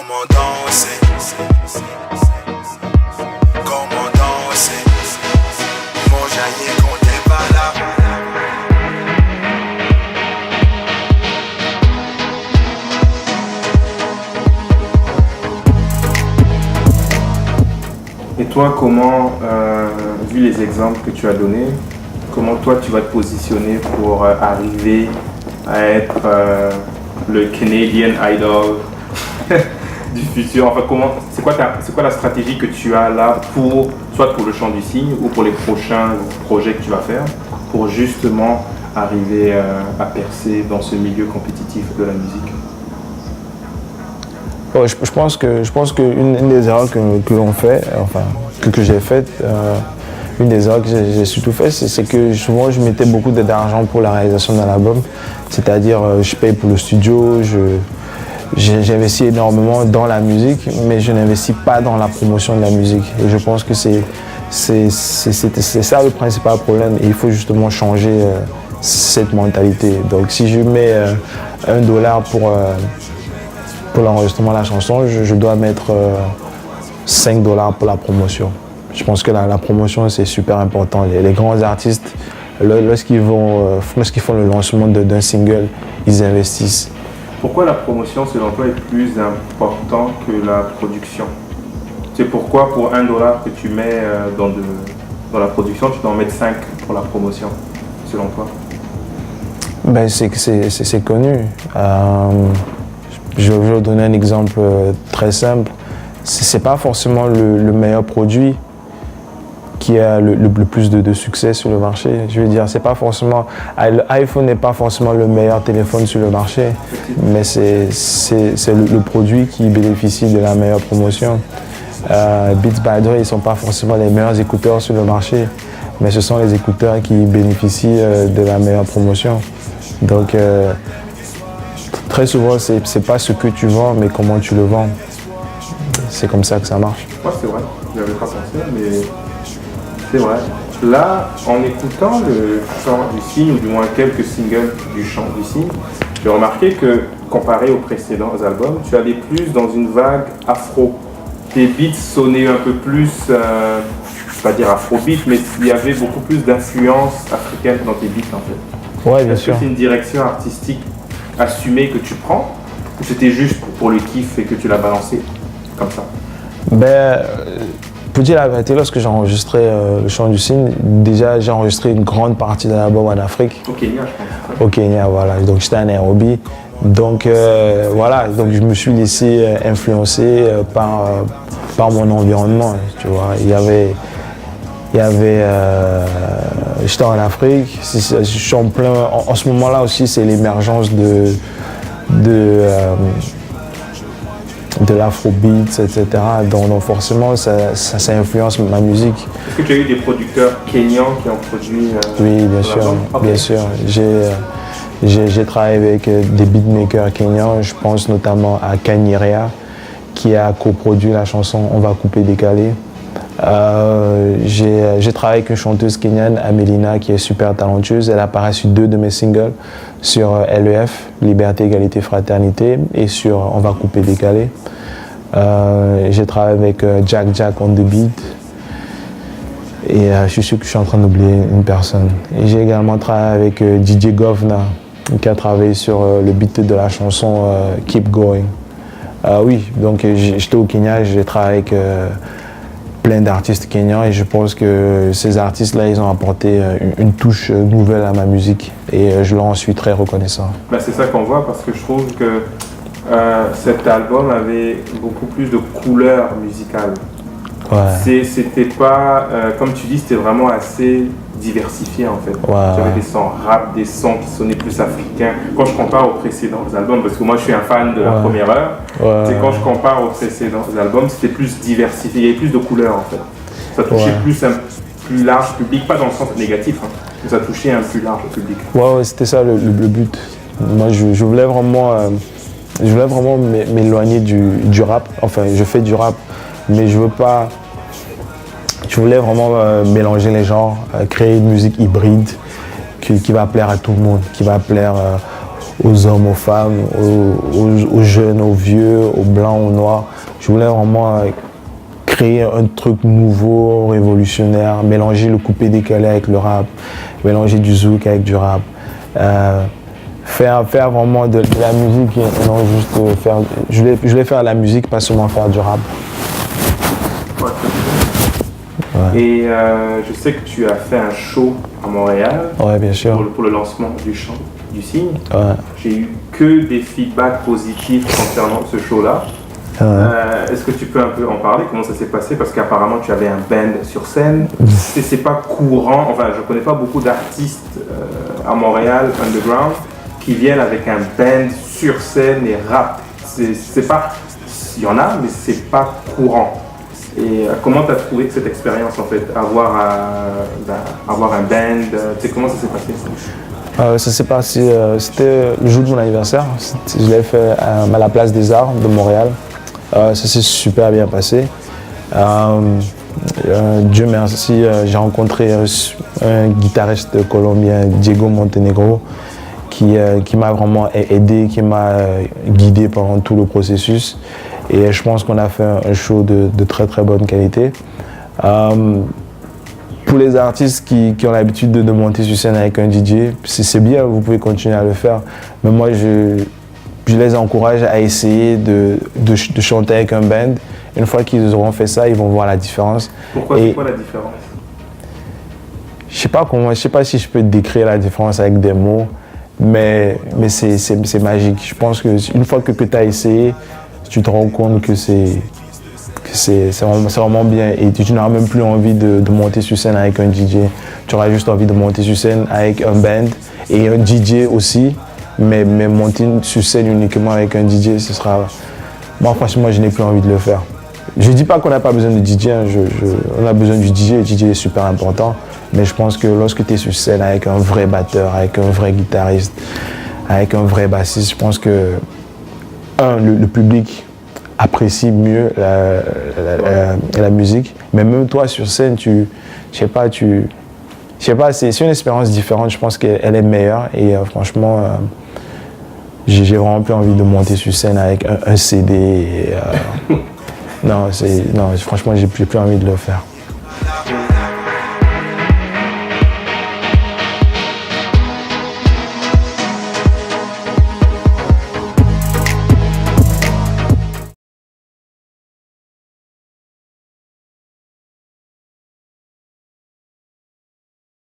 Comment danser? Comment danser? Mon jaillir quand t'es pas là. Et toi, comment, vu les exemples que tu as donnés, comment toi tu vas te positionner pour arriver à être le Canadian Idol du futur? Enfin, c'est quoi la stratégie que tu as là soit pour le chant du cygne ou pour les prochains projets que tu vas faire pour justement arriver à percer dans ce milieu compétitif de la musique? Bon, je pense que une des erreurs que l'on fait, enfin que j'ai faites, une des erreurs que j'ai surtout fait, c'est que souvent je mettais beaucoup d'argent pour la réalisation d'un album. C'est-à-dire je paye pour le studio, j'investis énormément dans la musique, mais je n'investis pas dans la promotion de la musique. Et je pense que c'est ça le principal problème. Et il faut justement changer cette mentalité. Donc si je mets $1 pour l'enregistrement de la chanson, je dois mettre $5 pour la promotion. Je pense que la promotion, c'est super important. Les grands artistes, lorsqu'ils font le lancement d'un single, ils investissent. Pourquoi la promotion, selon toi, est plus importante que la production? C'est pourquoi pour $1 que tu mets dans la production, tu dois en mettre 5 pour la promotion, selon toi? Ben, c'est connu. Je vais vous donner un exemple très simple. C'est pas forcément le meilleur produit qui a le plus de succès sur le marché. Je veux dire, c'est pas forcément l'iPhone n'est pas forcément le meilleur téléphone sur le marché, mais c'est le produit qui bénéficie de la meilleure promotion. Beats by Dre, ils sont pas forcément les meilleurs écouteurs sur le marché, mais ce sont les écouteurs qui bénéficient de la meilleure promotion. Donc très souvent, c'est pas ce que tu vends, mais comment tu le vends. C'est comme ça que ça marche. Ouais, c'est vrai. Je n'avais pas pensé, mais c'est vrai. Là, en écoutant le chant du cygne, ou du moins quelques singles du chant du cygne, j'ai remarqué que, comparé aux précédents albums, tu allais plus dans une vague afro. Tes beats sonnaient un peu plus, je ne vais pas dire afrobeat, mais il y avait beaucoup plus d'influence africaine dans tes beats en fait. Ouais, bien sûr. Est-ce que c'est une direction artistique assumée que tu prends, ou c'était juste pour le kiff et que tu l'as balancé comme ça? Ben, pour dire la vérité, lorsque j'ai enregistré le chant du cygne, déjà j'ai enregistré une grande partie de l'album en Afrique. Au Kenya, je pense. Au Kenya, voilà. Donc j'étais à Nairobi. Donc voilà, donc je me suis laissé influencer par mon environnement, tu vois. J'étais en Afrique, je suis en plein, en ce moment-là aussi, c'est l'émergence de l'afrobeat, etc. Donc forcément, ça influence ma musique. Est-ce que tu as eu des producteurs kenyans qui ont produit Oui, bien sûr, okay. Bien sûr. J'ai travaillé avec des beatmakers kenyans, je pense notamment à Kanyirea, qui a coproduit la chanson On va couper décalé. J'ai travaillé avec une chanteuse kenyane, Amelina, qui est super talentueuse. Elle apparaît sur 2 de mes singles, sur LEF, Liberté, Égalité, Fraternité, et sur On va couper décalé. J'ai travaillé avec Jack on the beat. Et je suis sûr que je suis en train d'oublier une personne. Et j'ai également travaillé avec DJ Govna, qui a travaillé sur le beat de la chanson Keep Going. Oui, donc j'étais au Kenya, j'ai travaillé avec plein d'artistes kenyans et je pense que ces artistes-là, ils ont apporté une touche nouvelle à ma musique et je leur en suis très reconnaissant. Ben, c'est ça qu'on voit parce que je trouve que cet album avait beaucoup plus de couleurs musicales. Ouais. C'était pas, comme tu dis, c'était vraiment assez diversifié en fait. Ouais. Tu avais des sons rap, des sons qui sonnaient plus africains. Quand je compare aux précédents albums, parce que moi je suis un fan de la première heure, c'est quand je compare aux précédents albums, c'était plus diversifié, il y avait plus de couleurs en fait. Ça touchait plus un plus large public, pas dans le sens négatif, hein, mais ça touchait un plus large public. Ouais, c'était ça le but. Moi je voulais vraiment m'éloigner du rap. Enfin, je fais du rap, mais je voulais vraiment mélanger les genres, créer une musique hybride qui va plaire à tout le monde, qui va plaire aux hommes, aux femmes, aux jeunes, aux vieux, aux blancs, aux noirs. Je voulais vraiment créer un truc nouveau, révolutionnaire, mélanger le coupé décalé avec le rap, mélanger du zouk avec du rap. Faire vraiment de la musique et non juste faire. Je voulais faire de la musique, pas seulement faire du rap. Ouais. Et je sais que tu as fait un show à Montréal. Ouais, bien sûr. Pour le lancement du chant du signe. Ouais. J'ai eu que des feedbacks positifs concernant ce show-là. Ouais. Est-ce que tu peux un peu en parler? Comment ça s'est passé? Parce qu'apparemment tu avais un band sur scène. C'est pas courant, enfin je connais pas beaucoup d'artistes à Montréal, underground, qui viennent avec un band sur scène et rap. C'est pas, il y en a, mais c'est pas courant. Et comment tu as trouvé cette expérience en fait, avoir un band, comment ça s'est passé? Ça s'est passé, c'était le jour de mon anniversaire. Je l'ai fait à la Place des Arts de Montréal. Ça s'est super bien passé. Dieu merci, j'ai rencontré un guitariste colombien, Diego Montenegro, qui m'a vraiment aidé, qui m'a guidé pendant tout le processus. Et je pense qu'on a fait un show de très très bonne qualité. Pour les artistes qui ont l'habitude de monter sur scène avec un DJ, c'est bien, vous pouvez continuer à le faire. Mais moi, je les encourage à essayer de chanter avec un band. Une fois qu'ils auront fait ça, ils vont voir la différence. Pourquoi c'est quoi la différence? Je sais pas si je peux décrire la différence avec des mots, mais c'est magique. Je pense qu'une fois que tu as essayé, tu te rends compte que c'est vraiment bien et tu n'auras même plus envie de monter sur scène avec un DJ. Tu auras juste envie de monter sur scène avec un band et un DJ aussi, mais monter sur scène uniquement avec un DJ, ce sera... Moi franchement, je n'ai plus envie de le faire. Je ne dis pas qu'on n'a pas besoin de DJ, hein. On a besoin du DJ, le DJ est super important, mais je pense que lorsque tu es sur scène avec un vrai batteur, avec un vrai guitariste, avec un vrai bassiste, je pense que le public apprécie mieux la musique, mais même toi sur scène, c'est une expérience différente. Je pense qu'elle est meilleure et franchement, j'ai vraiment plus envie de monter sur scène avec un CD. Non, franchement, j'ai plus envie de le faire.